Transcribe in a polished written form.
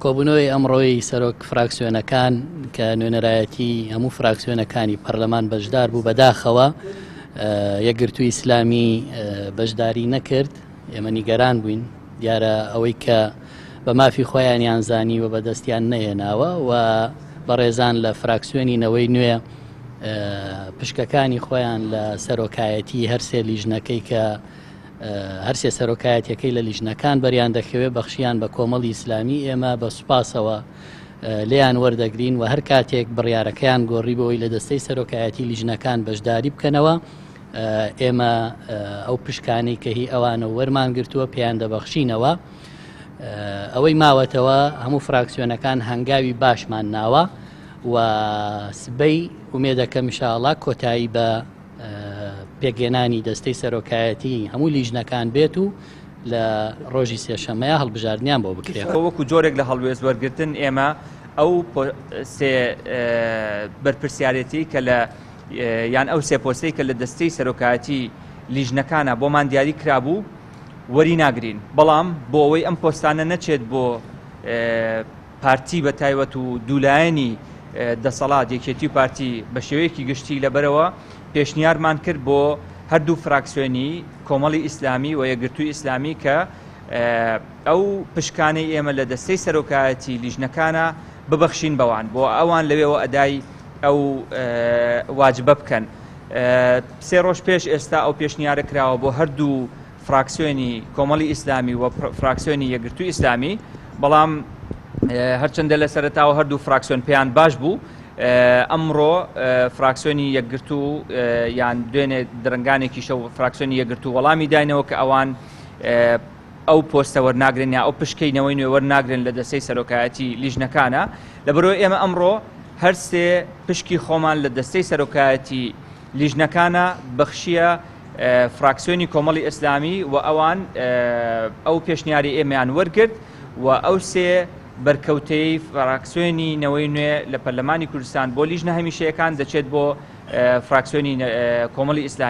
کۆبوونەوەی ئەمڕۆی سەرۆک فراکسیۆنەکان کە نوێنەرایەتی هەموو فراکسیۆنەکانی پەرلەمان بەشدار بوو بەداخەوە یەکگرتووی ئیسلامی بەشداری نەکرد. ئێمە نیگەران بووین دیارە ئەوەی کە بە مافی خۆیانیان زانی و بەدەستیان نەهێناوە و بەڕێزان لە فراکسیۆنینەوەی نوێ پشکەکانی خۆیان لە سەرۆکایەتی هەرسێ لیژنەکەی کە هەرسێ سەرۆکایەتەکەی لە لیژنەکان بەریان دەکەوێت بەخشیان بە کۆمەڵی ئیسلامی ئێمە بە سوپاسەوە لیان وەردەگرین و هەر کاتێک بڕیارەکەیان گۆڕی بەوەی لە دەستەی سەرۆکایەتی لیژنەکان بەشداری بکەنەوە ئێمە ئەو پشکانەی کە هی ئەوانە وەرمان گرتووە پێیان دەبەخشینەوە. ئەوەی ماوەتەوە هەموو فراکسیۆنەکان هەنگاوی باشمان ناوە و سبەی ومێدەکەم ئینشاءڵڵا کۆتایی بە پێگەێنانی دەستەی سەرۆکایەتی هەموو لیژنەکان بێت و لە ڕۆژی سێشەمەیە هەڵبژاردنیان بۆ بکرێت. وەکو جۆرێک لە هەڵوێز وەرگرتن ئێمە ئەو سێ بەرپرسیارەتی کە لە یان ئەو سێ پۆستەی کە لە دەستەی سەرۆکایەتی لیژنەکانە بۆمان دیاری کرابوو وەری ناگرین، بەڵام بۆ ئەوەی ئەم پۆستانە نەچێت بۆ پارتی بە تایبەت و دوولایەنی دەسەڵات یەکێتی و پارتی بە شێوەیەکی گشتی لەبەرەوە پێشنیارمان کرد بۆ هەردوو فراکسیۆنی کۆمەڵی ئیسلامی و یەکگرتووی ئیسلامی کە ئەو پشکانەی ئێمە لە دەستەی سەرۆکایەتی لیژنەکانە ببەخشین بەوان بۆ ئەوان لەوێەوە ئەدای ئەو واجبە بکەن. سێ ڕۆژ پێش ئێستا ئەو پێشنیارە کراوە بۆ هەردوو فراکسیۆنی کۆمەڵی ئیسلامی و فراکسیۆنی یەکگرتووی ئیسلامی، بەڵام هەرچەندە لە سەرەتاوە هەردوو فراکسیۆن پێیان باش بوو. ئەمڕۆ فراکسیۆنی یەکگرتوو یان دوێنێ درنگانێکی شەو فراکسیۆنی یەکگرتوو وەڵامی داینەوە کە ئەوان ئەو پۆستە وەرناگرن یا ئەو پشکەینەوەی نوێ وەرناگرن لە دەستەی سەرۆکایەتی لیژنەکانە. لەبەرەوەی ئێمە ئەمڕۆ هەر سێ پشکی خۆمان لە دەستەی سەرۆکایەتی لیژنەکانە بەخشیە فراکسیۆنی کۆمەڵی ئیسلامی و ئەوان ئەو پێشنیاری ئێمەیان وەرگرت و ئەو سێ بەرکەوتەی فراکسیۆنی نەوەی نوێ لە پەرلەمانی کوردستان بۆ لیژنە هەمیشەیەکان دەچێت بۆ فراکسیۆنی کۆمەڵی ئیسلامی.